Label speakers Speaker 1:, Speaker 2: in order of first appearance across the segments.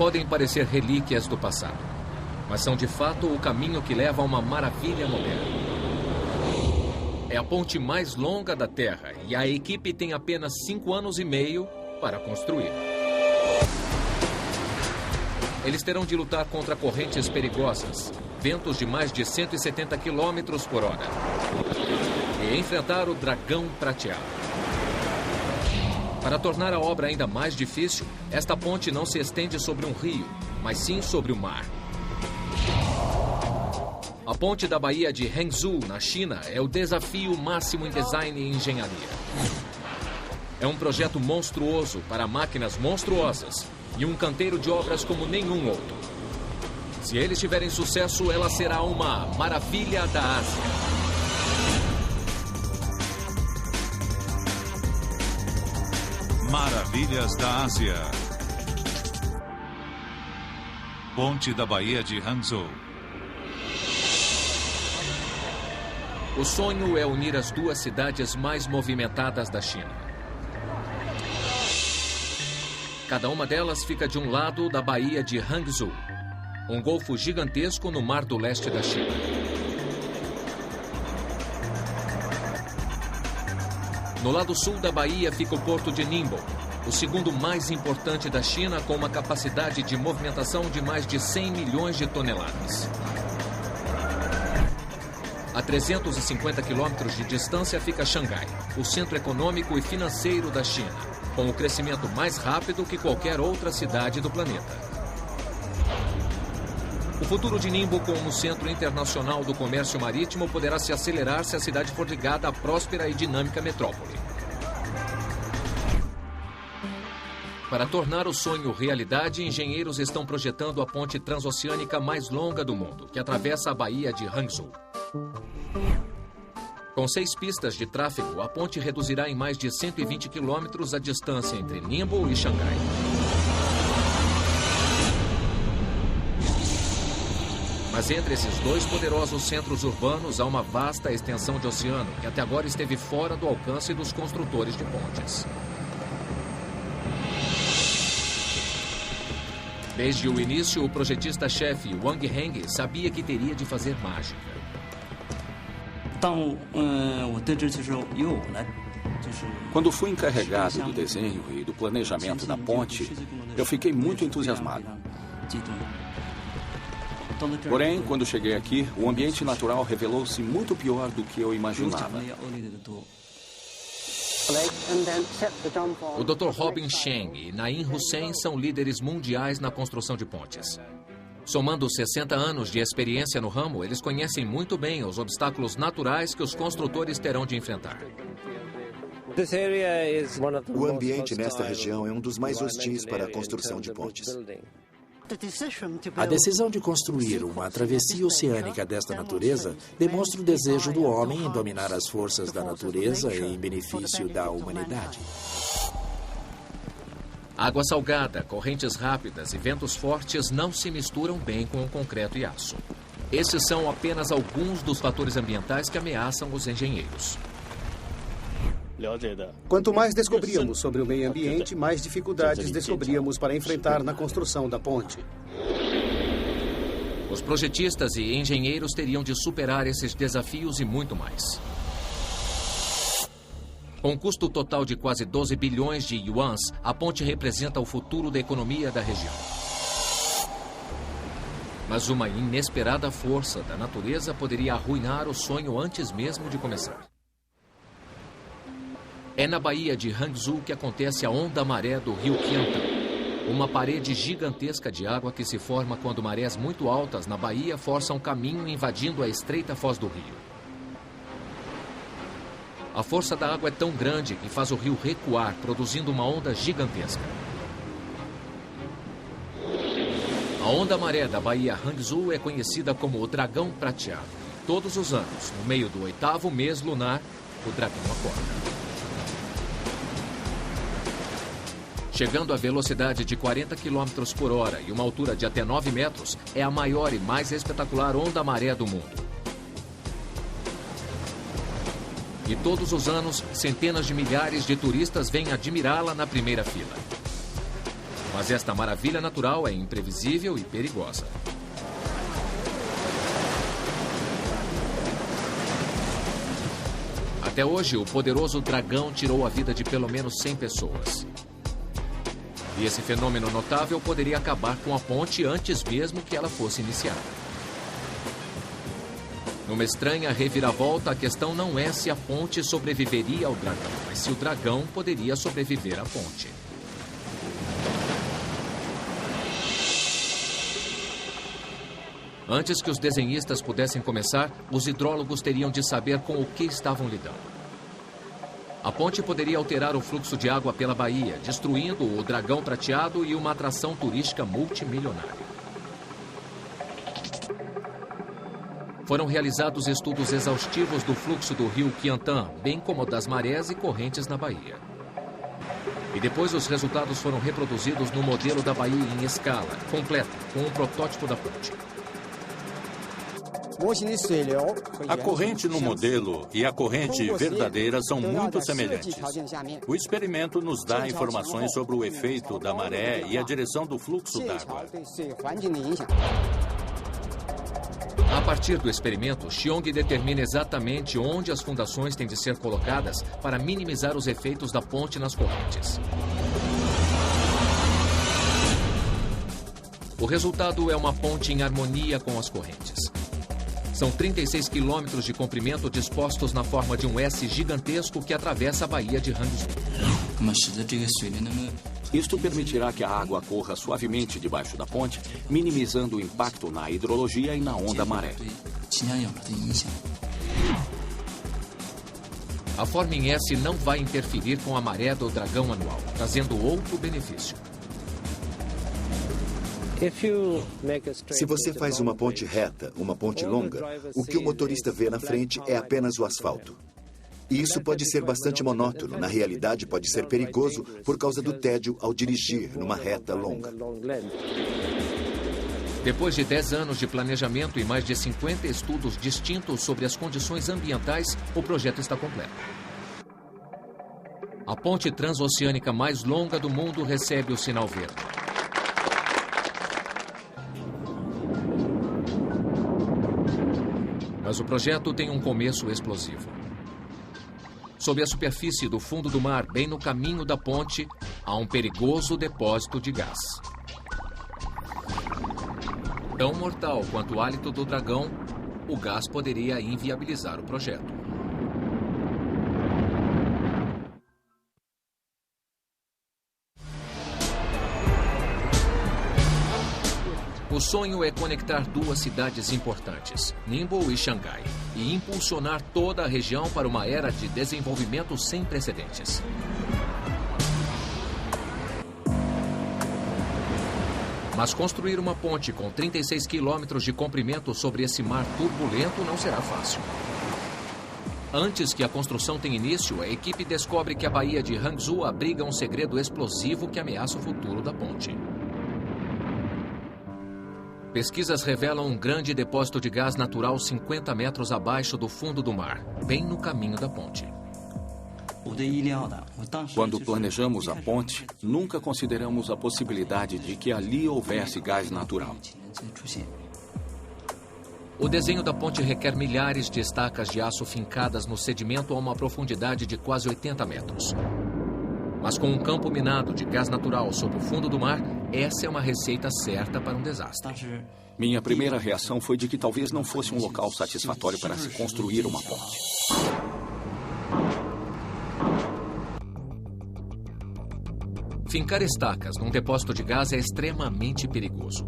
Speaker 1: Podem parecer relíquias do passado, mas são de fato o caminho que leva a uma maravilha moderna. É a ponte mais longa da Terra e a equipe tem apenas 5 anos e meio para construir. Eles terão de lutar contra correntes perigosas, ventos de mais de 170 km por hora e enfrentar o dragão prateado. Para tornar a obra ainda mais difícil, esta ponte não se estende sobre um rio, mas sim sobre o mar. A ponte da Baía de Hangzhou, na China, é o desafio máximo em design e engenharia. É um projeto monstruoso para máquinas monstruosas e um canteiro de obras como nenhum outro. Se eles tiverem sucesso, ela será uma maravilha da Ásia.
Speaker 2: Maravilhas da Ásia. Ponte da Baía de Hangzhou.
Speaker 1: O sonho é unir as duas cidades mais movimentadas da China. Cada uma delas fica de um lado da Baía de Hangzhou, um golfo gigantesco no mar do leste da China. No lado sul da baía fica o porto de Ningbo, o segundo mais importante da China, com uma capacidade de movimentação de mais de 100 milhões de toneladas. A 350 quilômetros de distância fica Xangai, o centro econômico e financeiro da China, com o crescimento mais rápido que qualquer outra cidade do planeta. O futuro de Ningbo como centro internacional do comércio marítimo poderá se acelerar se a cidade for ligada à próspera e dinâmica metrópole. Para tornar o sonho realidade, engenheiros estão projetando a ponte transoceânica mais longa do mundo, que atravessa a Baía de Hangzhou. Com 6 pistas de tráfego, a ponte reduzirá em mais de 120 quilômetros a distância entre Ningbo e Xangai. Mas entre esses dois poderosos centros urbanos há uma vasta extensão de oceano que até agora esteve fora do alcance dos construtores de pontes. Desde o início, o projetista-chefe Wang Heng sabia que teria de fazer mágica.
Speaker 3: Quando fui encarregado do desenho e do planejamento da ponte, eu fiquei muito entusiasmado. Porém, quando cheguei aqui, o ambiente natural revelou-se muito pior do que eu imaginava.
Speaker 1: O Dr. Robin Cheng e Naim Hussein são líderes mundiais na construção de pontes. Somando 60 anos de experiência no ramo, eles conhecem muito bem os obstáculos naturais que os construtores terão de enfrentar.
Speaker 4: O ambiente nesta região é um dos mais hostis para a construção de pontes.
Speaker 5: A decisão de construir uma travessia oceânica desta natureza demonstra o desejo do homem em dominar as forças da natureza em benefício da humanidade.
Speaker 1: Água salgada, correntes rápidas e ventos fortes não se misturam bem com o concreto e aço. Esses são apenas alguns dos fatores ambientais que ameaçam os engenheiros.
Speaker 6: Quanto mais descobríamos sobre o meio ambiente, mais dificuldades descobríamos para enfrentar na construção da ponte.
Speaker 1: Os projetistas e engenheiros teriam de superar esses desafios e muito mais. Com um custo total de quase 12 bilhões de yuans, a ponte representa o futuro da economia da região. Mas uma inesperada força da natureza poderia arruinar o sonho antes mesmo de começar. É na Baía de Hangzhou que acontece a onda-maré do rio Qiantang, uma parede gigantesca de água que se forma quando marés muito altas na baía forçam caminho invadindo a estreita foz do rio. A força da água é tão grande que faz o rio recuar, produzindo uma onda gigantesca. A onda-maré da Baía Hangzhou é conhecida como o dragão prateado. Todos os anos, no meio do 8º mês lunar, o dragão acorda. Chegando a velocidade de 40 km por hora e uma altura de até 9 metros, é a maior e mais espetacular onda-maré do mundo. E todos os anos, centenas de milhares de turistas vêm admirá-la na primeira fila. Mas esta maravilha natural é imprevisível e perigosa. Até hoje, o poderoso dragão tirou a vida de pelo menos 100 pessoas. E esse fenômeno notável poderia acabar com a ponte antes mesmo que ela fosse iniciada. Numa estranha reviravolta, a questão não é se a ponte sobreviveria ao dragão, mas se o dragão poderia sobreviver à ponte. Antes que os desenhistas pudessem começar, os hidrólogos teriam de saber com o que estavam lidando. A ponte poderia alterar o fluxo de água pela baía, destruindo o dragão prateado e uma atração turística multimilionária. Foram realizados estudos exaustivos do fluxo do rio Qiantan, bem como das marés e correntes na baía. E depois os resultados foram reproduzidos no modelo da baía em escala, completa, com um protótipo da ponte.
Speaker 3: A corrente no modelo e a corrente verdadeira são muito semelhantes. O experimento nos dá informações sobre o efeito da maré e a direção do fluxo d'água.
Speaker 1: A partir do experimento, Xiong determina exatamente onde as fundações têm de ser colocadas para minimizar os efeitos da ponte nas correntes. O resultado é uma ponte em harmonia com as correntes. São 36 quilômetros de comprimento dispostos na forma de um S gigantesco que atravessa a baía de Hangzhou.
Speaker 3: Isto permitirá que a água corra suavemente debaixo da ponte, minimizando o impacto na hidrologia e na onda maré.
Speaker 1: A forma em S não vai interferir com a maré do dragão anual, trazendo outro benefício.
Speaker 4: Se você faz uma ponte reta, uma ponte longa, o que o motorista vê na frente é apenas o asfalto. E isso pode ser bastante monótono. Na realidade, pode ser perigoso por causa do tédio ao dirigir numa reta longa.
Speaker 1: Depois de 10 anos de planejamento e mais de 50 estudos distintos sobre as condições ambientais, o projeto está completo. A ponte transoceânica mais longa do mundo recebe o sinal verde. Mas o projeto tem um começo explosivo. Sob a superfície do fundo do mar, bem no caminho da ponte, há um perigoso depósito de gás. Tão mortal quanto o hálito do dragão, o gás poderia inviabilizar o projeto. O sonho é conectar duas cidades importantes, Ningbo e Xangai, e impulsionar toda a região para uma era de desenvolvimento sem precedentes. Mas construir uma ponte com 36 quilômetros de comprimento sobre esse mar turbulento não será fácil. Antes que a construção tenha início, a equipe descobre que a baía de Hangzhou abriga um segredo explosivo que ameaça o futuro da ponte. Pesquisas revelam um grande depósito de gás natural 50 metros abaixo do fundo do mar, bem no caminho da ponte.
Speaker 3: Quando planejamos a ponte, nunca consideramos a possibilidade de que ali houvesse gás natural.
Speaker 1: O desenho da ponte requer milhares de estacas de aço fincadas no sedimento a uma profundidade de quase 80 metros. Mas com um campo minado de gás natural sobre o fundo do mar, essa é uma receita certa para um desastre.
Speaker 3: Minha primeira reação foi de que talvez não fosse um local satisfatório para se construir uma ponte.
Speaker 1: Fincar estacas num depósito de gás é extremamente perigoso.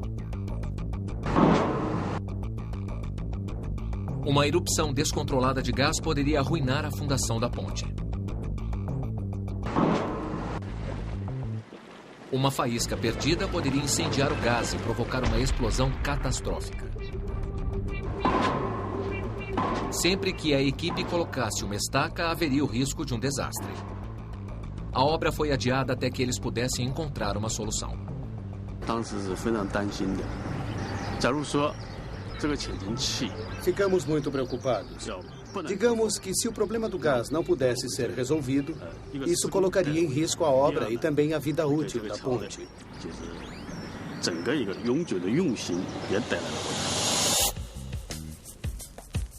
Speaker 1: Uma erupção descontrolada de gás poderia arruinar a fundação da ponte. Uma faísca perdida poderia incendiar o gás e provocar uma explosão catastrófica. Sempre que a equipe colocasse uma estaca, haveria o risco de um desastre. A obra foi adiada até que eles pudessem encontrar uma solução.
Speaker 6: Ficamos muito preocupados. Digamos que se o problema do gás não pudesse ser resolvido, isso colocaria em risco a obra e também a vida útil da ponte.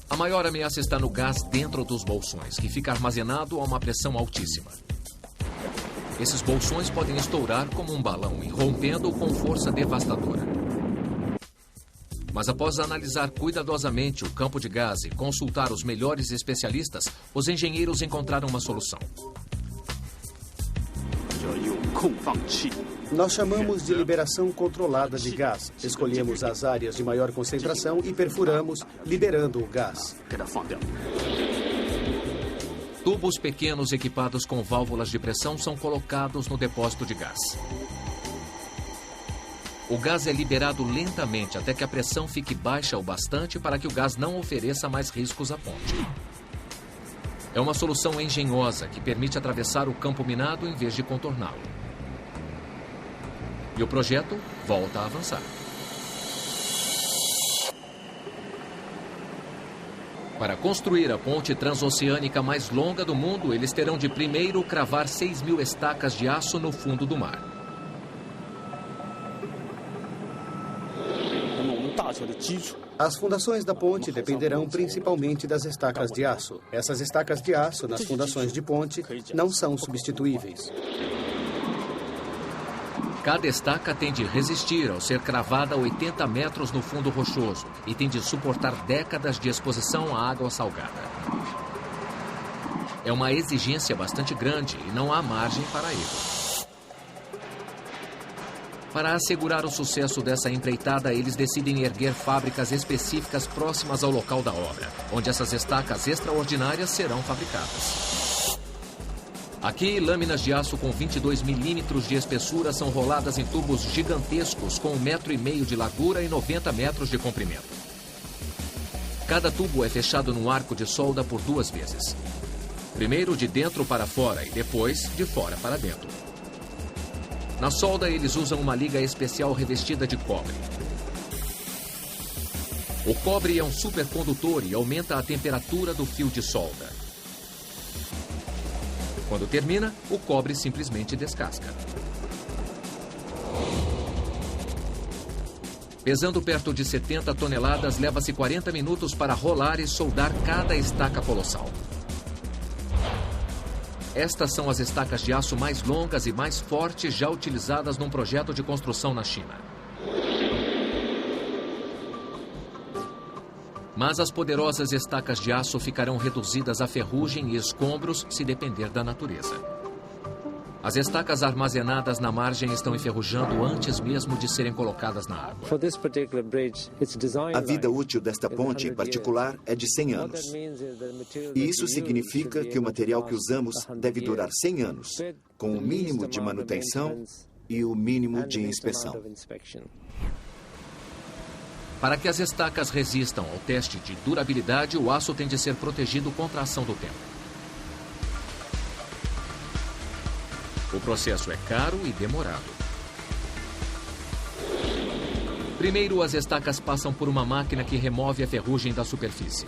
Speaker 1: A maior ameaça está no gás dentro dos bolsões, que fica armazenado a uma pressão altíssima. Esses bolsões podem estourar como um balão, irrompendo com força devastadora. Mas após analisar cuidadosamente o campo de gás e consultar os melhores especialistas, os engenheiros encontraram uma solução.
Speaker 6: Nós chamamos de liberação controlada de gás. Escolhemos as áreas de maior concentração e perfuramos, liberando o gás.
Speaker 1: Tubos pequenos equipados com válvulas de pressão são colocados no depósito de gás. O gás é liberado lentamente até que a pressão fique baixa o bastante para que o gás não ofereça mais riscos à ponte. É uma solução engenhosa que permite atravessar o campo minado em vez de contorná-lo. E o projeto volta a avançar. Para construir a ponte transoceânica mais longa do mundo, eles terão de primeiro cravar 6.000 estacas de aço no fundo do mar.
Speaker 6: As fundações da ponte dependerão principalmente das estacas de aço. Essas estacas de aço nas fundações de ponte não são substituíveis.
Speaker 1: Cada estaca tem de resistir ao ser cravada a 80 metros no fundo rochoso e tem de suportar décadas de exposição à água salgada. É uma exigência bastante grande e não há margem para erro. Para assegurar o sucesso dessa empreitada, eles decidem erguer fábricas específicas próximas ao local da obra, onde essas estacas extraordinárias serão fabricadas. Aqui, lâminas de aço com 22 milímetros de espessura são roladas em tubos gigantescos com 1,5 metro de largura e 90 metros de comprimento. Cada tubo é fechado num arco de solda por 2 vezes. Primeiro de dentro para fora e depois de fora para dentro. Na solda, eles usam uma liga especial revestida de cobre. O cobre é um supercondutor e aumenta a temperatura do fio de solda. Quando termina, o cobre simplesmente descasca. Pesando perto de 70 toneladas, leva-se 40 minutos para rolar e soldar cada estaca colossal. Estas são as estacas de aço mais longas e mais fortes já utilizadas num projeto de construção na China. Mas as poderosas estacas de aço ficarão reduzidas a ferrugem e escombros se depender da natureza. As estacas armazenadas na margem estão enferrujando antes mesmo de serem colocadas na água.
Speaker 4: A vida útil desta ponte em particular é de 100 anos. E isso significa que o material que usamos deve durar 100 anos, com o mínimo de manutenção e o mínimo de inspeção.
Speaker 1: Para que as estacas resistam ao teste de durabilidade, o aço tem de ser protegido contra a ação do tempo. O processo é caro e demorado. Primeiro, as estacas passam por uma máquina que remove a ferrugem da superfície.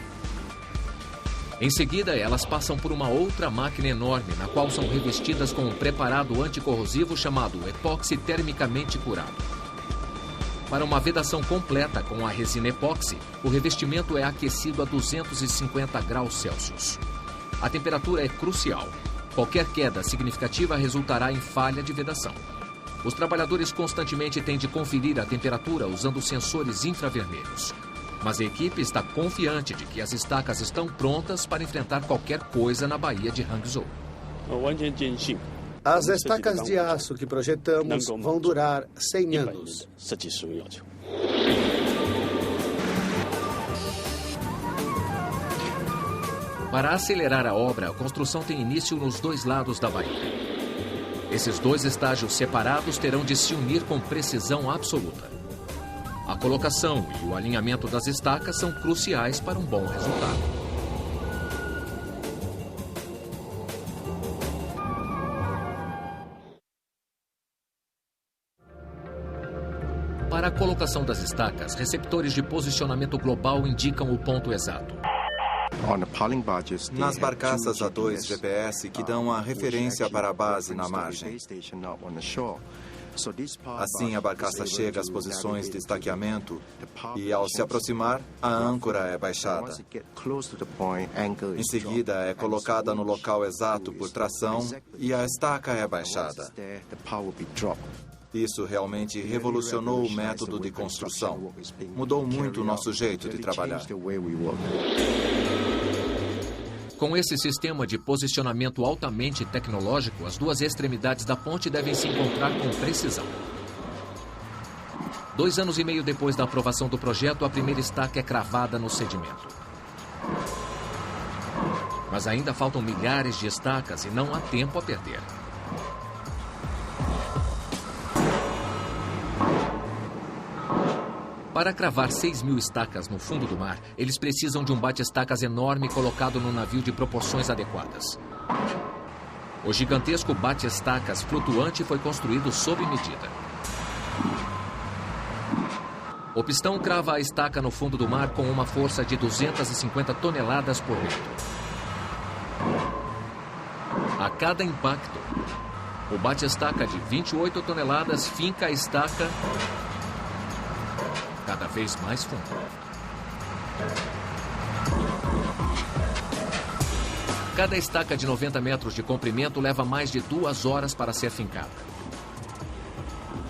Speaker 1: Em seguida, elas passam por uma outra máquina enorme, na qual são revestidas com um preparado anticorrosivo chamado epóxi termicamente curado. Para uma vedação completa com a resina epóxi, o revestimento é aquecido a 250 graus Celsius. A temperatura é crucial. Qualquer queda significativa resultará em falha de vedação. Os trabalhadores constantemente têm de conferir a temperatura usando sensores infravermelhos. Mas a equipe está confiante de que as estacas estão prontas para enfrentar qualquer coisa na Baía de Hangzhou.
Speaker 6: As estacas de aço que projetamos vão durar 100 anos.
Speaker 1: Para acelerar a obra, a construção tem início nos 2 lados da baía. Esses 2 estágios separados terão de se unir com precisão absoluta. A colocação e o alinhamento das estacas são cruciais para um bom resultado. Para a colocação das estacas, receptores de posicionamento global indicam o ponto exato.
Speaker 7: Nas barcaças há 2 GPS que dão a referência para a base na margem. Assim, a barcaça chega às posições de estaqueamento e, ao se aproximar, a âncora é baixada. Em seguida, é colocada no local exato por tração e a estaca é baixada. Isso realmente revolucionou o método de construção. Mudou muito o nosso jeito de trabalhar.
Speaker 1: Com esse sistema de posicionamento altamente tecnológico, as 2 extremidades da ponte devem se encontrar com precisão. 2 anos e meio depois da aprovação do projeto, a primeira estaca é cravada no sedimento. Mas ainda faltam milhares de estacas e não há tempo a perder. Para cravar 6.000 estacas no fundo do mar, eles precisam de um bate-estacas enorme colocado no navio de proporções adequadas. O gigantesco bate-estacas flutuante foi construído sob medida. O pistão crava a estaca no fundo do mar com uma força de 250 toneladas por dentro. A cada impacto, o bate-estaca de 28 toneladas finca a estaca cada vez mais fundo. Cada estaca de 90 metros de comprimento leva mais de 2 horas para ser fincada.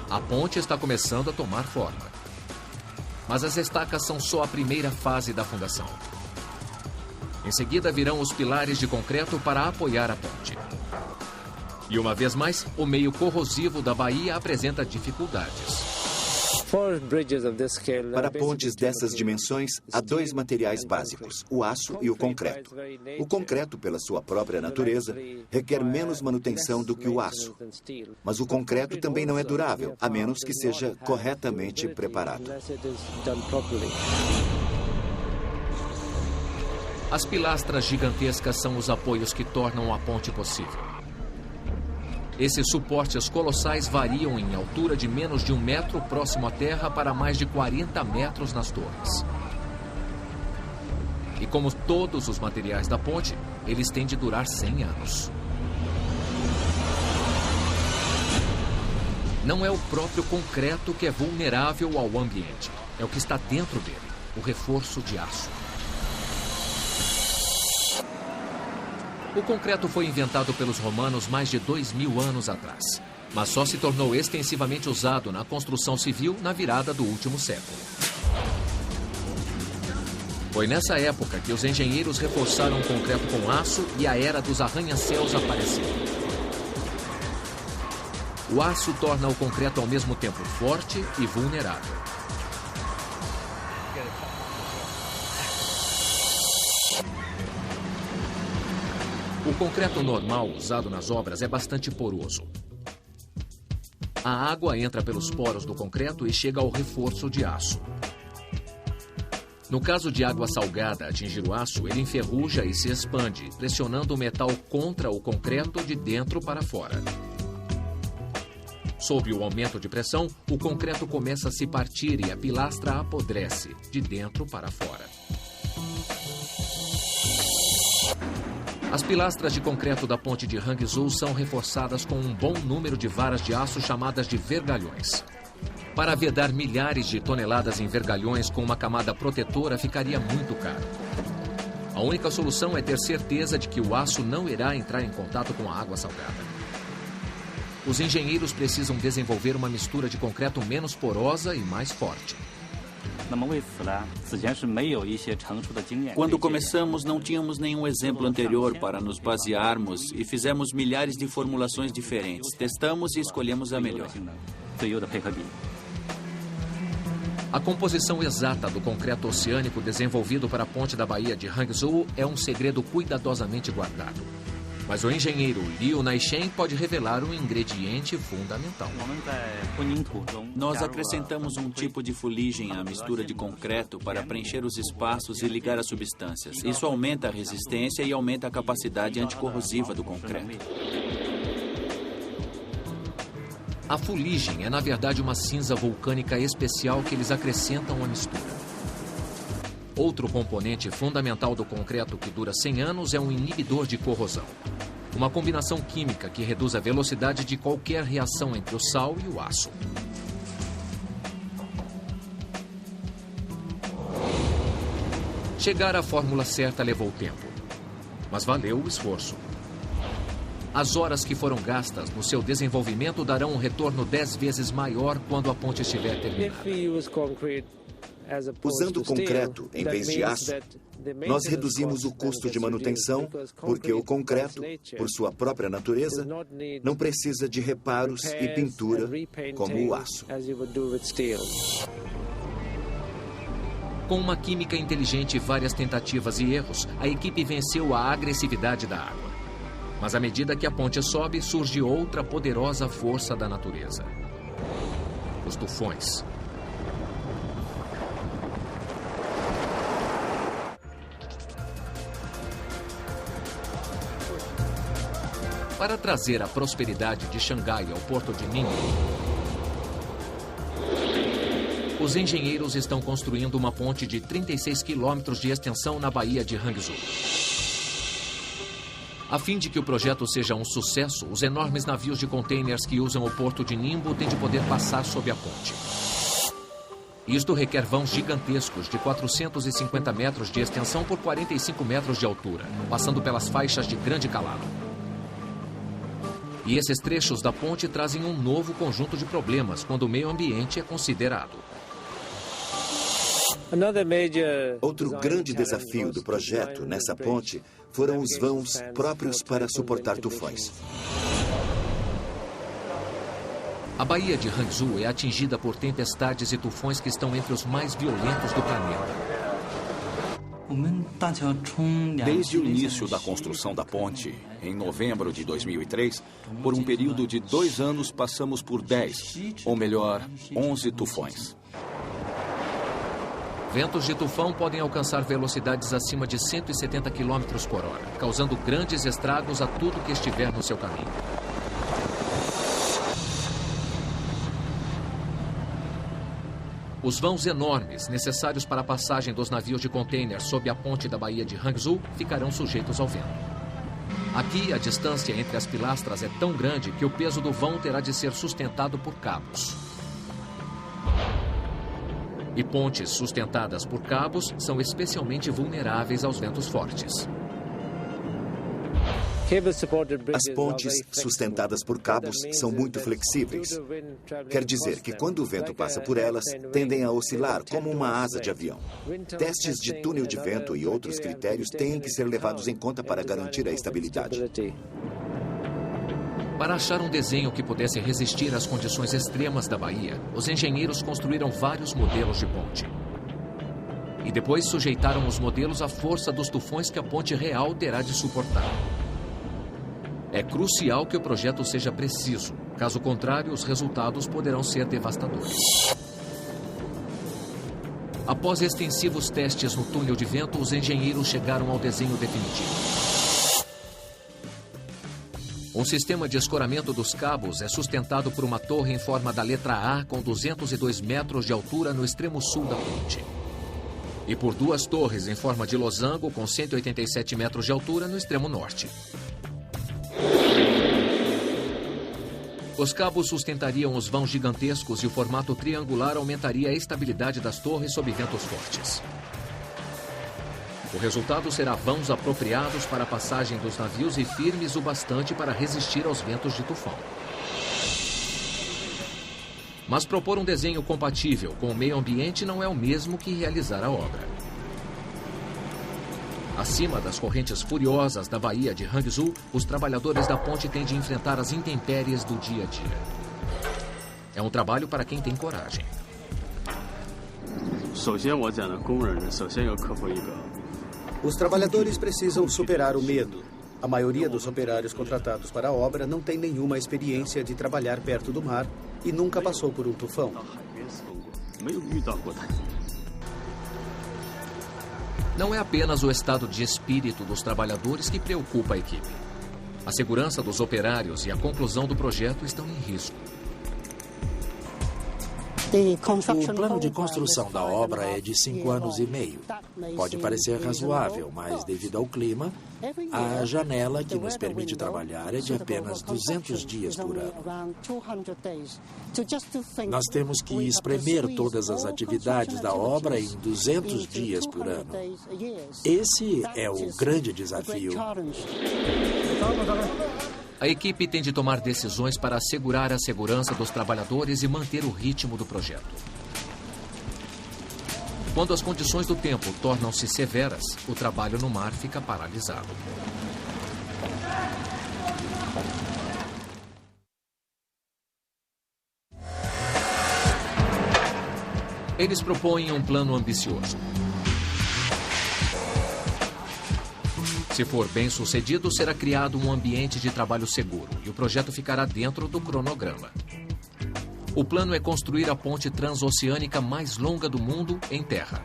Speaker 1: A ponte está começando a tomar forma. Mas as estacas são só a primeira fase da fundação. Em seguida virão os pilares de concreto para apoiar a ponte. E uma vez mais, o meio corrosivo da baía apresenta dificuldades.
Speaker 4: Para pontes dessas dimensões, há 2 materiais básicos, o aço e o concreto. O concreto, pela sua própria natureza, requer menos manutenção do que o aço. Mas o concreto também não é durável, a menos que seja corretamente preparado.
Speaker 1: As pilastras gigantescas são os apoios que tornam a ponte possível. Esses suportes colossais variam em altura de menos de 1 metro próximo à terra para mais de 40 metros nas torres. E como todos os materiais da ponte, eles têm de durar 100 anos. Não é o próprio concreto que é vulnerável ao ambiente. É o que está dentro dele, o reforço de aço. O concreto foi inventado pelos romanos mais de 2.000 anos atrás, mas só se tornou extensivamente usado na construção civil na virada do último século. Foi nessa época que os engenheiros reforçaram o concreto com aço e a era dos arranha-céus apareceu. O aço torna o concreto ao mesmo tempo forte e vulnerável. O concreto normal usado nas obras é bastante poroso. A água entra pelos poros do concreto e chega ao reforço de aço. No caso de água salgada atingir o aço, ele enferruja e se expande, pressionando o metal contra o concreto de dentro para fora. Sob o aumento de pressão, o concreto começa a se partir e a pilastra apodrece, de dentro para fora. As pilastras de concreto da ponte de Hangzhou são reforçadas com um bom número de varas de aço chamadas de vergalhões. Para vedar milhares de toneladas em vergalhões com uma camada protetora ficaria muito caro. A única solução é ter certeza de que o aço não irá entrar em contato com a água salgada. Os engenheiros precisam desenvolver uma mistura de concreto menos porosa e mais forte.
Speaker 8: Quando começamos, não tínhamos nenhum exemplo anterior para nos basearmos e fizemos milhares de formulações diferentes. Testamos e escolhemos a melhor.
Speaker 1: A composição exata do concreto oceânico desenvolvido para a ponte da Baía de Hangzhou é um segredo cuidadosamente guardado. Mas o engenheiro Liu Naishen pode revelar um ingrediente fundamental.
Speaker 8: Nós acrescentamos um tipo de fuligem à mistura de concreto para preencher os espaços e ligar as substâncias. Isso aumenta a resistência e aumenta a capacidade anticorrosiva do concreto.
Speaker 1: A fuligem é, na verdade, uma cinza vulcânica especial que eles acrescentam à mistura. Outro componente fundamental do concreto que dura 100 anos é um inibidor de corrosão. Uma combinação química que reduz a velocidade de qualquer reação entre o sal e o aço. Chegar à fórmula certa levou tempo, mas valeu o esforço. As horas que foram gastas no seu desenvolvimento darão um retorno 10 vezes maior quando a ponte estiver terminada.
Speaker 4: Usando concreto em vez de aço, nós reduzimos o custo de manutenção, porque o concreto, por sua própria natureza, não precisa de reparos e pintura como o aço.
Speaker 1: Com uma química inteligente e várias tentativas e erros, a equipe venceu a agressividade da água. Mas à medida que a ponte sobe, surge outra poderosa força da natureza: os tufões. Para trazer a prosperidade de Xangai ao porto de Ningbo, os engenheiros estão construindo uma ponte de 36 quilômetros de extensão na Baía de Hangzhou. A fim de que o projeto seja um sucesso, os enormes navios de containers que usam o porto de Ningbo têm de poder passar sob a ponte. Isto requer vãos gigantescos de 450 metros de extensão por 45 metros de altura, passando pelas faixas de grande calado. E esses trechos da ponte trazem um novo conjunto de problemas quando o meio ambiente é considerado.
Speaker 4: Outro grande desafio do projeto nessa ponte foram os vãos próprios para suportar tufões.
Speaker 1: A Baía de Hangzhou é atingida por tempestades e tufões que estão entre os mais violentos do planeta.
Speaker 9: Desde o início da construção da ponte, em novembro de 2003, por um período de 2 anos passamos por 10, ou melhor, 11 tufões.
Speaker 1: Ventos de tufão podem alcançar velocidades acima de 170 km por hora, causando grandes estragos a tudo que estiver no seu caminho. Os vãos enormes necessários para a passagem dos navios de container sob a ponte da Baía de Hangzhou ficarão sujeitos ao vento. Aqui, a distância entre as pilastras é tão grande que o peso do vão terá de ser sustentado por cabos. E pontes sustentadas por cabos são especialmente vulneráveis aos ventos fortes.
Speaker 4: As pontes sustentadas por cabos são muito flexíveis. Quer dizer que quando o vento passa por elas, tendem a oscilar como uma asa de avião. Testes de túnel de vento e outros critérios têm que ser levados em conta para garantir a estabilidade.
Speaker 1: Para achar um desenho que pudesse resistir às condições extremas da baía, os engenheiros construíram vários modelos de ponte. E depois sujeitaram os modelos à força dos tufões que a ponte real terá de suportar. É crucial que o projeto seja preciso. Caso contrário, os resultados poderão ser devastadores. Após extensivos testes no túnel de vento, os engenheiros chegaram ao desenho definitivo. Um sistema de escoramento dos cabos é sustentado por uma torre em forma da letra A com 202 metros de altura no extremo sul da ponte. E por 2 torres em forma de losango com 187 metros de altura no extremo norte. Os cabos sustentariam os vãos gigantescos e o formato triangular aumentaria a estabilidade das torres sob ventos fortes. O resultado será vãos apropriados para a passagem dos navios e firmes o bastante para resistir aos ventos de tufão. Mas propor um desenho compatível com o meio ambiente não é o mesmo que realizar a obra. Acima das correntes furiosas da Baía de Hangzhou, os trabalhadores da ponte têm de enfrentar as intempéries do dia a dia. É um trabalho para quem tem coragem.
Speaker 6: Os trabalhadores precisam superar o medo. A maioria dos operários contratados para a obra não tem nenhuma experiência de trabalhar perto do mar e nunca passou por um tufão.
Speaker 1: Não é apenas o estado de espírito dos trabalhadores que preocupa a equipe. A segurança dos operários e a conclusão do projeto estão em risco.
Speaker 5: O plano de construção da obra é de 5 anos e meio. Pode parecer razoável, mas devido ao clima, a janela que nos permite trabalhar é de apenas 200 dias por ano. Nós temos que espremer todas as atividades da obra em 200 dias por ano. Esse é o grande desafio.
Speaker 1: A equipe tem de tomar decisões para assegurar a segurança dos trabalhadores e manter o ritmo do projeto. Quando as condições do tempo tornam-se severas, o trabalho no mar fica paralisado. Eles propõem um plano ambicioso. Se for bem sucedido, será criado um ambiente de trabalho seguro e o projeto ficará dentro do cronograma. O plano é construir a ponte transoceânica mais longa do mundo em terra.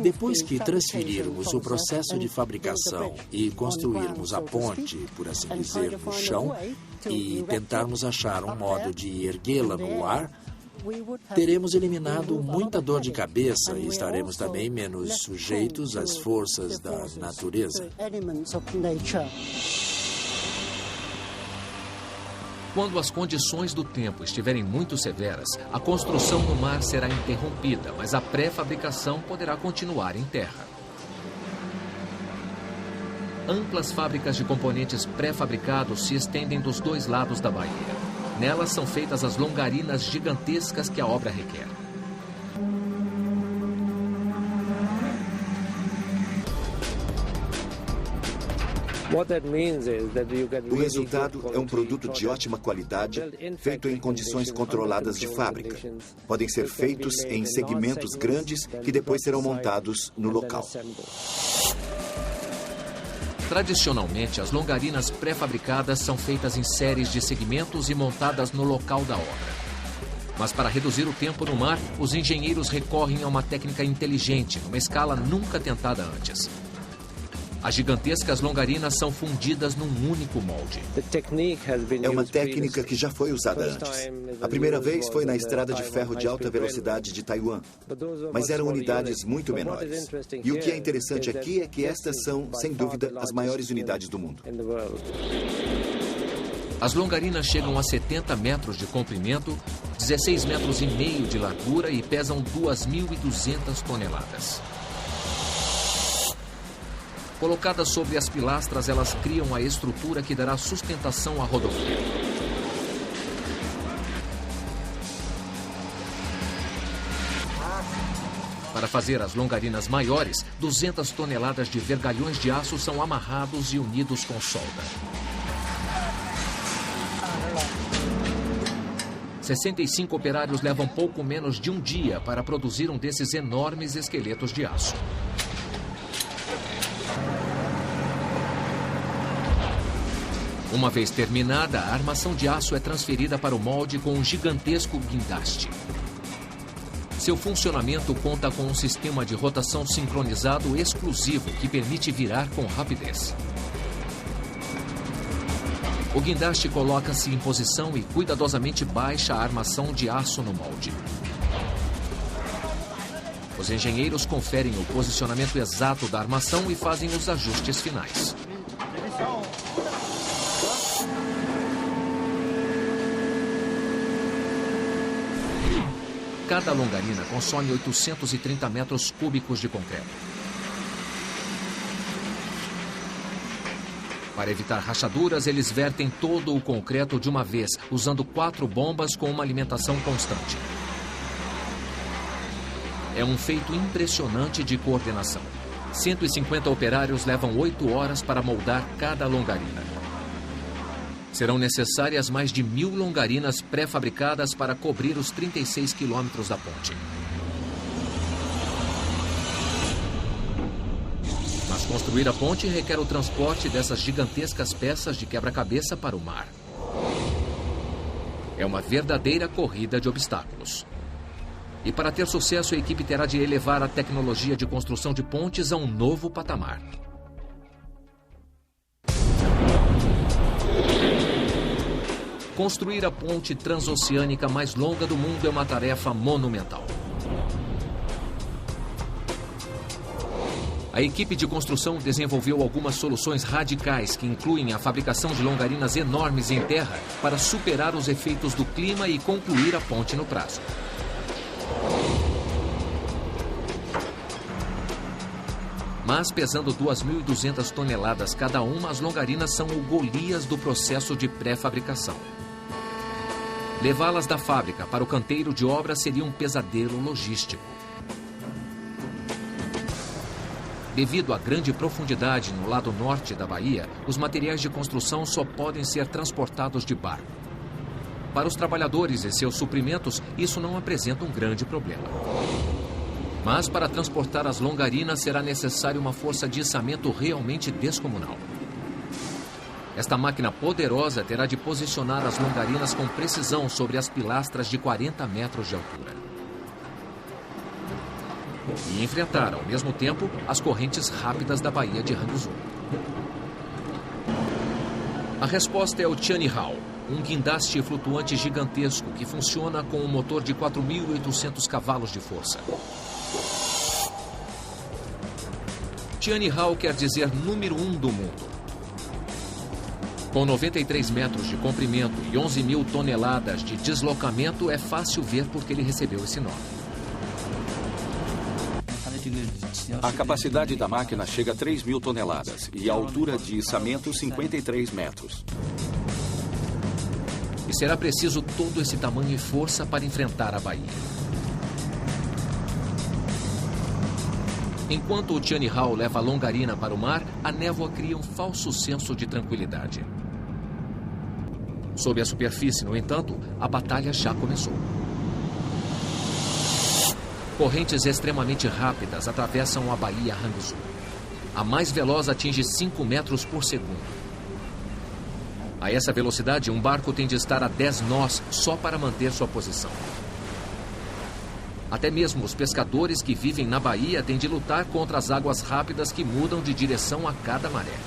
Speaker 5: Depois que transferirmos o processo de fabricação e construirmos a ponte, por assim dizer, no chão, e tentarmos achar um modo de erguê-la no ar, teremos eliminado muita dor de cabeça e estaremos também menos sujeitos às forças da natureza.
Speaker 1: Quando as condições do tempo estiverem muito severas, a construção no mar será interrompida, mas a pré-fabricação poderá continuar em terra. Amplas fábricas de componentes pré-fabricados se estendem dos dois lados da baía. Nelas são feitas as longarinas gigantescas que a obra requer.
Speaker 4: O resultado é um produto de ótima qualidade, feito em condições controladas de fábrica. Podem ser feitos em segmentos grandes que depois serão montados no local.
Speaker 1: Tradicionalmente, as longarinas pré-fabricadas são feitas em séries de segmentos e montadas no local da obra. Mas para reduzir o tempo no mar, os engenheiros recorrem a uma técnica inteligente, numa escala nunca tentada antes. As gigantescas longarinas são fundidas num único molde.
Speaker 4: É uma técnica que já foi usada antes. A primeira vez foi na estrada de ferro de alta velocidade de Taiwan, mas eram unidades muito menores. E o que é interessante aqui é que estas são, sem dúvida, as maiores unidades do mundo.
Speaker 1: As longarinas chegam a 70 metros de comprimento, 16 metros e meio de largura e pesam 2.200 toneladas. Colocadas sobre as pilastras, elas criam a estrutura que dará sustentação à rodovia. Para fazer as longarinas maiores, 200 toneladas de vergalhões de aço são amarrados e unidos com solda. 65 operários levam pouco menos de um dia para produzir um desses enormes esqueletos de aço. Uma vez terminada, a armação de aço é transferida para o molde com um gigantesco guindaste. Seu funcionamento conta com um sistema de rotação sincronizado exclusivo que permite virar com rapidez. O guindaste coloca-se em posição e cuidadosamente baixa a armação de aço no molde. Os engenheiros conferem o posicionamento exato da armação e fazem os ajustes finais. Cada longarina consome 830 metros cúbicos de concreto. Para evitar rachaduras, eles vertem todo o concreto de uma vez, usando 4 bombas com uma alimentação constante. É um feito impressionante de coordenação. 150 operários levam 8 horas para moldar cada longarina. Serão necessárias mais de 1.000 longarinas pré-fabricadas para cobrir os 36 quilômetros da ponte. Mas construir a ponte requer o transporte dessas gigantescas peças de quebra-cabeça para o mar. É uma verdadeira corrida de obstáculos. E para ter sucesso, a equipe terá de elevar a tecnologia de construção de pontes a um novo patamar. Construir a ponte transoceânica mais longa do mundo é uma tarefa monumental. A equipe de construção desenvolveu algumas soluções radicais que incluem a fabricação de longarinas enormes em terra para superar os efeitos do clima e concluir a ponte no prazo. Mas, pesando 2.200 toneladas cada uma, as longarinas são o Golias do processo de pré-fabricação. Levá-las da fábrica para o canteiro de obra seria um pesadelo logístico. Devido à grande profundidade no lado norte da baía, os materiais de construção só podem ser transportados de barco. Para os trabalhadores e seus suprimentos, isso não apresenta um grande problema. Mas para transportar as longarinas será necessário uma força de içamento realmente descomunal. Esta máquina poderosa terá de posicionar as longarinas com precisão sobre as pilastras de 40 metros de altura. E enfrentar, ao mesmo tempo, as correntes rápidas da Baía de Hangzhou. A resposta é o Tianhao, um guindaste flutuante gigantesco que funciona com um motor de 4.800 cavalos de força. Tianhao quer dizer número 1 do mundo. Com 93 metros de comprimento e 11.000 toneladas de deslocamento, é fácil ver por que ele recebeu esse nome.
Speaker 9: A capacidade da máquina chega a 3.000 toneladas e a altura de içamento 53 metros.
Speaker 1: E será preciso todo esse tamanho e força para enfrentar a baía. Enquanto o Tianhao leva a longarina para o mar, a névoa cria um falso senso de tranquilidade. Sob a superfície, no entanto, a batalha já começou. Correntes extremamente rápidas atravessam a Baía Hangzhou. A mais veloz atinge 5 metros por segundo. A essa velocidade, um barco tem de estar a 10 nós só para manter sua posição. Até mesmo os pescadores que vivem na baía têm de lutar contra as águas rápidas que mudam de direção a cada maré.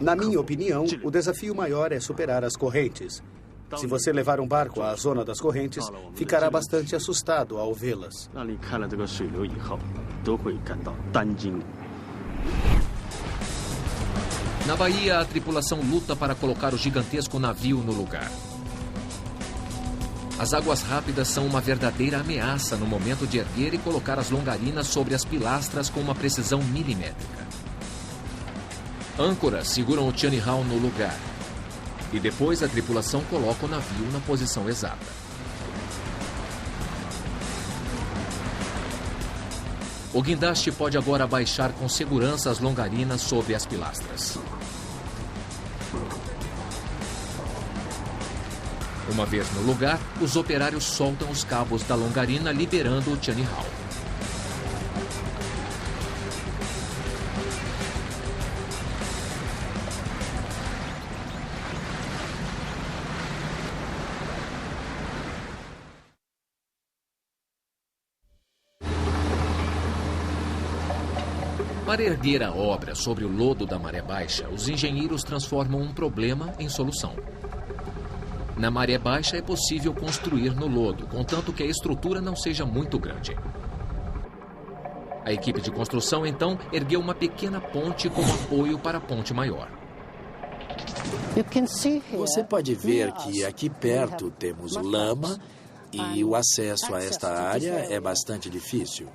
Speaker 6: Na minha opinião, o desafio maior é superar as correntes. Se você levar um barco à zona das correntes, ficará bastante assustado ao vê-las.
Speaker 1: Na baía, a tripulação luta para colocar o gigantesco navio no lugar. As águas rápidas são uma verdadeira ameaça no momento de erguer e colocar as longarinas sobre as pilastras com uma precisão milimétrica. Âncoras seguram o Tianhao no lugar. E depois a tripulação coloca o navio na posição exata. O guindaste pode agora baixar com segurança as longarinas sobre as pilastras. Uma vez no lugar, os operários soltam os cabos da longarina, liberando o Tianhao. Para erguer a obra sobre o lodo da maré baixa, os engenheiros transformam um problema em solução. Na maré baixa é possível construir no lodo, contanto que a estrutura não seja muito grande. A equipe de construção, então, ergueu uma pequena ponte como apoio para a ponte maior.
Speaker 5: Você pode ver que aqui perto temos lama e o acesso a esta área é bastante difícil.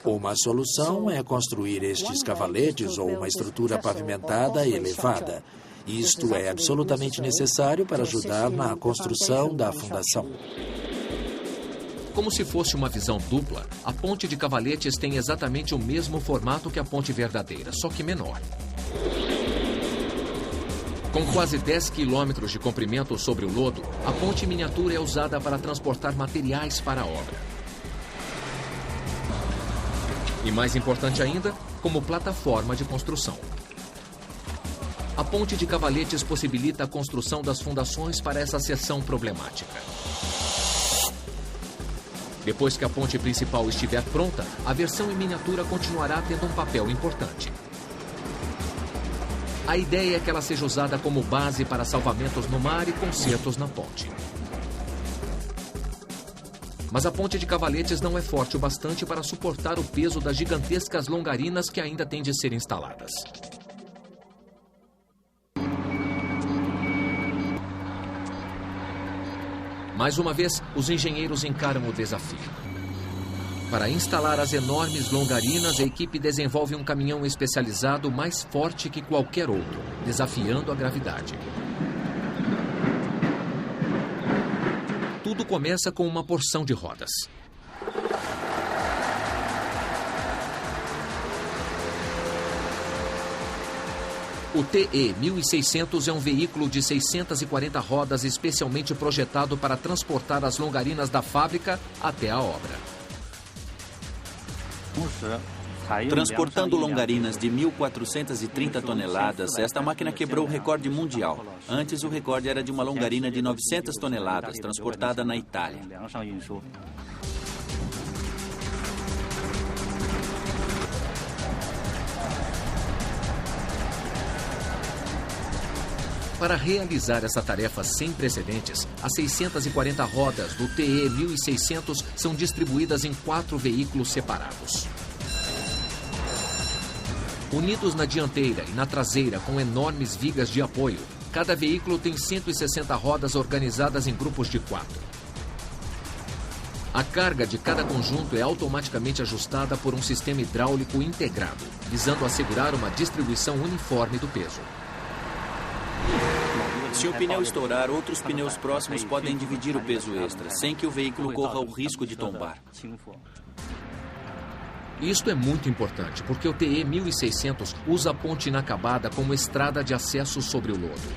Speaker 5: Uma solução é construir estes cavaletes ou uma estrutura pavimentada elevada. Isto é absolutamente necessário para ajudar na construção da fundação.
Speaker 1: Como se fosse uma visão dupla, a ponte de cavaletes tem exatamente o mesmo formato que a ponte verdadeira, só que menor. Com quase 10 quilômetros de comprimento sobre o lodo, a ponte miniatura é usada para transportar materiais para a obra. E mais importante ainda, como plataforma de construção. A ponte de cavaletes possibilita a construção das fundações para essa seção problemática. Depois que a ponte principal estiver pronta, a versão em miniatura continuará tendo um papel importante. A ideia é que ela seja usada como base para salvamentos no mar e consertos na ponte. Mas a ponte de Cavaletes não é forte o bastante para suportar o peso das gigantescas longarinas que ainda têm de ser instaladas. Mais uma vez, os engenheiros encaram o desafio. Para instalar as enormes longarinas, a equipe desenvolve um caminhão especializado mais forte que qualquer outro, desafiando a gravidade. Tudo começa com uma porção de rodas. O TE 1600 é um veículo de 640 rodas especialmente projetado para transportar as longarinas da fábrica até a obra.
Speaker 8: Transportando longarinas de 1.430 toneladas, esta máquina quebrou o recorde mundial. Antes, o recorde era de uma longarina de 900 toneladas, transportada na Itália.
Speaker 1: Para realizar essa tarefa sem precedentes, as 640 rodas do TE 1600 são distribuídas em 4 veículos separados. Unidos na dianteira e na traseira com enormes vigas de apoio, cada veículo tem 160 rodas organizadas em grupos de 4. A carga de cada conjunto é automaticamente ajustada por um sistema hidráulico integrado, visando assegurar uma distribuição uniforme do peso.
Speaker 8: Se um pneu estourar, outros pneus próximos podem dividir o peso extra, sem que o veículo corra o risco de tombar.
Speaker 1: Isto é muito importante, porque o TE 1600 usa a ponte inacabada como estrada de acesso sobre o lodo.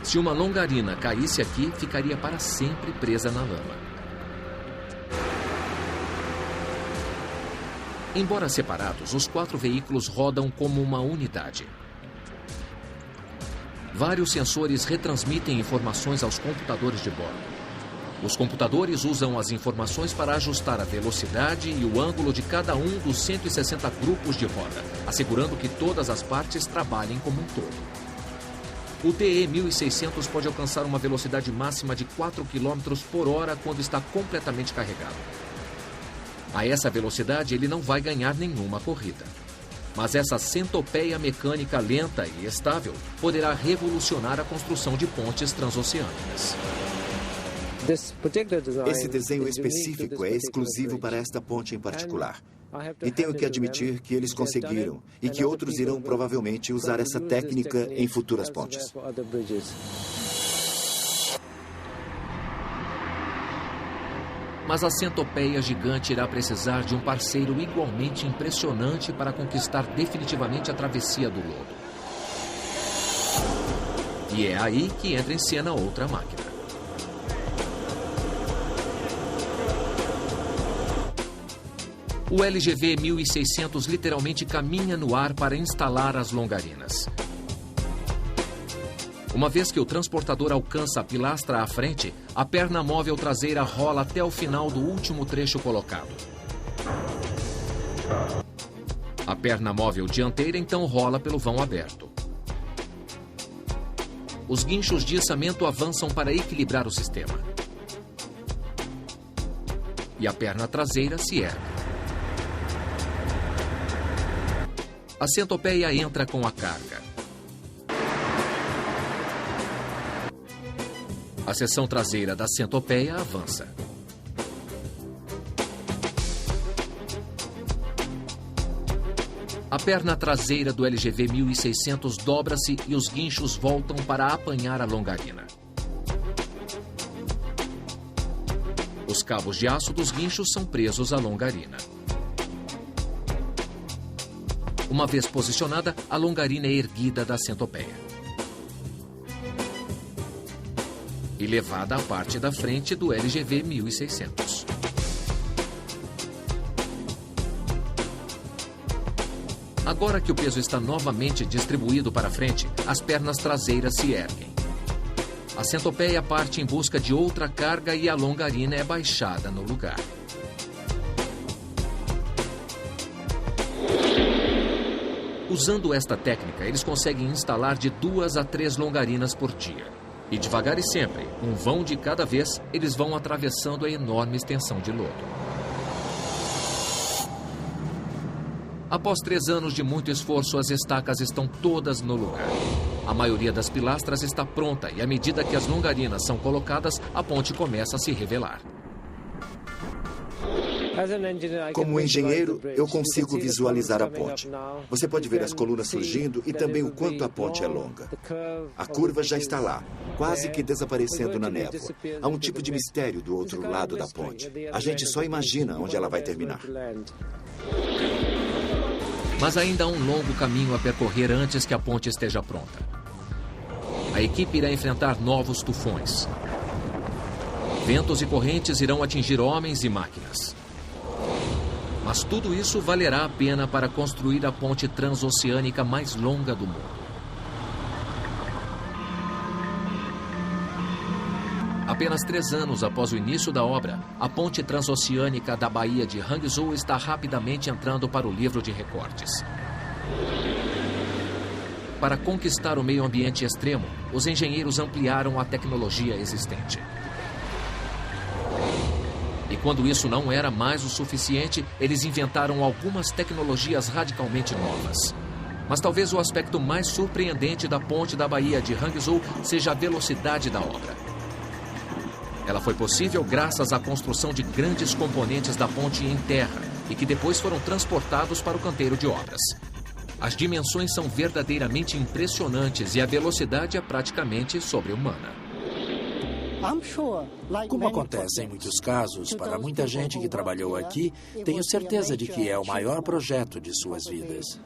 Speaker 1: Se uma longarina caísse aqui, ficaria para sempre presa na lama. Embora separados, os 4 veículos rodam como uma unidade. Vários sensores retransmitem informações aos computadores de bordo. Os computadores usam as informações para ajustar a velocidade e o ângulo de cada um dos 160 grupos de roda, assegurando que todas as partes trabalhem como um todo. O TE 1600 pode alcançar uma velocidade máxima de 4 km por hora quando está completamente carregado. A essa velocidade, ele não vai ganhar nenhuma corrida. Mas essa centopeia mecânica lenta e estável poderá revolucionar a construção de pontes transoceânicas.
Speaker 4: Esse desenho específico é exclusivo para esta ponte em particular. E tenho que admitir que eles conseguiram e que outros irão provavelmente usar essa técnica em futuras pontes.
Speaker 1: Mas a centopeia gigante irá precisar de um parceiro igualmente impressionante para conquistar definitivamente a travessia do lodo. E é aí que entra em cena outra máquina. O LGV 1600 literalmente caminha no ar para instalar as longarinas. Uma vez que o transportador alcança a pilastra à frente, a perna móvel traseira rola até o final do último trecho colocado. A perna móvel dianteira então rola pelo vão aberto. Os guinchos de içamento avançam para equilibrar o sistema. E a perna traseira se ergue. A centopeia entra com a carga. A seção traseira da centopeia avança. A perna traseira do LGV 1600 dobra-se e os guinchos voltam para apanhar a longarina. Os cabos de aço dos guinchos são presos à longarina. Uma vez posicionada, a longarina é erguida da centopeia e levada à parte da frente do LGV 1600. Agora que o peso está novamente distribuído para frente, as pernas traseiras se erguem. A centopeia parte em busca de outra carga e a longarina é baixada no lugar. Usando esta técnica, eles conseguem instalar de 2 a 3 longarinas por dia. E devagar e sempre, um vão de cada vez, eles vão atravessando a enorme extensão de lodo. Após 3 anos de muito esforço, as estacas estão todas no lugar. A maioria das pilastras está pronta e, à medida que as longarinas são colocadas, a ponte começa a se revelar.
Speaker 4: Como engenheiro, eu consigo visualizar a ponte. Você pode ver as colunas surgindo e também o quanto a ponte é longa. A curva já está lá, quase que desaparecendo na névoa. Há um tipo de mistério do outro lado da ponte. A gente só imagina onde ela vai terminar.
Speaker 1: Mas ainda há um longo caminho a percorrer antes que a ponte esteja pronta. A equipe irá enfrentar novos tufões. Ventos e correntes irão atingir homens e máquinas. Mas tudo isso valerá a pena para construir a ponte transoceânica mais longa do mundo. Apenas 3 anos após o início da obra, a ponte transoceânica da Baía de Hangzhou está rapidamente entrando para o livro de recordes. Para conquistar o meio ambiente extremo, os engenheiros ampliaram a tecnologia existente. E quando isso não era mais o suficiente, eles inventaram algumas tecnologias radicalmente novas. Mas talvez o aspecto mais surpreendente da ponte da Baía de Hangzhou seja a velocidade da obra. Ela foi possível graças à construção de grandes componentes da ponte em terra e que depois foram transportados para o canteiro de obras. As dimensões são verdadeiramente impressionantes e a velocidade é praticamente sobre-humana.
Speaker 5: Como acontece em muitos casos, para muita gente que trabalhou aqui, tenho certeza de que é o maior projeto de suas vidas.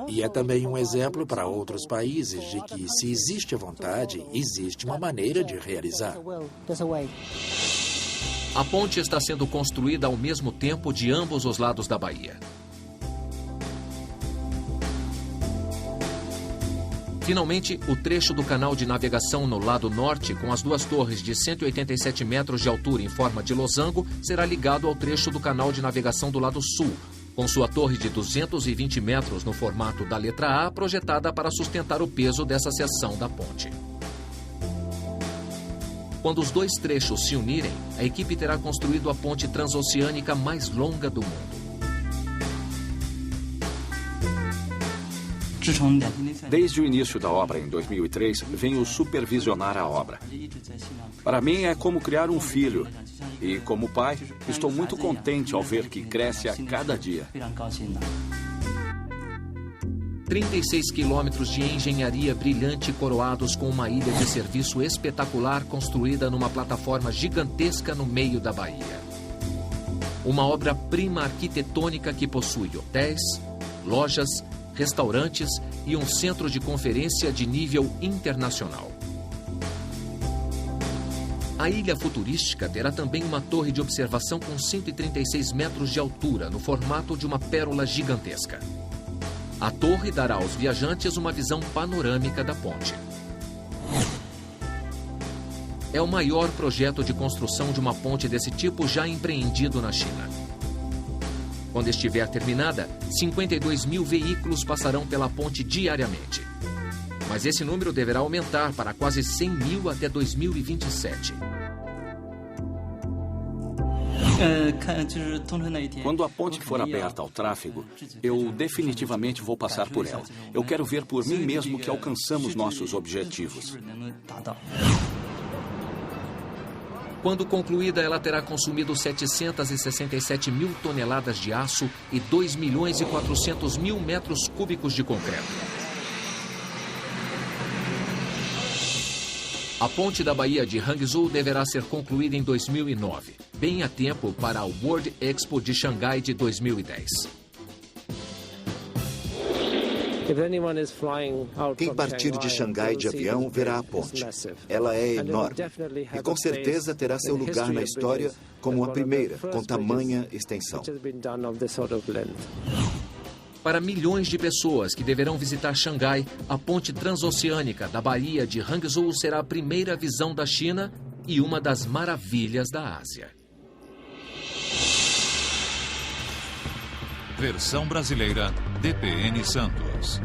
Speaker 5: E é também um exemplo para outros países de que, se existe a vontade, existe uma maneira de realizar.
Speaker 1: A ponte está sendo construída ao mesmo tempo de ambos os lados da baía. Finalmente, o trecho do canal de navegação no lado norte, com as 2 torres de 187 metros de altura em forma de losango, será ligado ao trecho do canal de navegação do lado sul, com sua torre de 220 metros no formato da letra A, projetada para sustentar o peso dessa seção da ponte. Quando os 2 trechos se unirem, a equipe terá construído a ponte transoceânica mais longa do mundo.
Speaker 9: Desde o início da obra, em 2003, venho supervisionar a obra. Para mim, é como criar um filho. E, como pai, estou muito contente ao ver que cresce a cada dia.
Speaker 1: 36 quilômetros de engenharia brilhante coroados com uma ilha de serviço espetacular construída numa plataforma gigantesca no meio da baía. Uma obra-prima arquitetônica que possui hotéis, lojas, restaurantes e um centro de conferência de nível internacional. A ilha futurística terá também uma torre de observação com 136 metros de altura, no formato de uma pérola gigantesca. A torre dará aos viajantes uma visão panorâmica da ponte. É o maior projeto de construção de uma ponte desse tipo já empreendido na China. Quando estiver terminada, 52 mil veículos passarão pela ponte diariamente. Mas esse número deverá aumentar para quase 100 mil até 2027.
Speaker 9: Quando a ponte for aberta ao tráfego, eu definitivamente vou passar por ela. Eu quero ver por mim mesmo que alcançamos nossos objetivos.
Speaker 1: Quando concluída, ela terá consumido 767 mil toneladas de aço e 2 milhões e 400 mil metros cúbicos de concreto. A ponte da Baía de Hangzhou deverá ser concluída em 2009, bem a tempo para a World Expo de Xangai de 2010.
Speaker 4: Quem partir de Xangai de avião verá a ponte. Ela é enorme e com certeza terá seu lugar na história como a primeira com tamanha extensão.
Speaker 1: Para milhões de pessoas que deverão visitar Xangai, a ponte transoceânica da Baía de Hangzhou será a primeira visão da China e uma das maravilhas da Ásia.
Speaker 2: Versão brasileira, DPN Santos.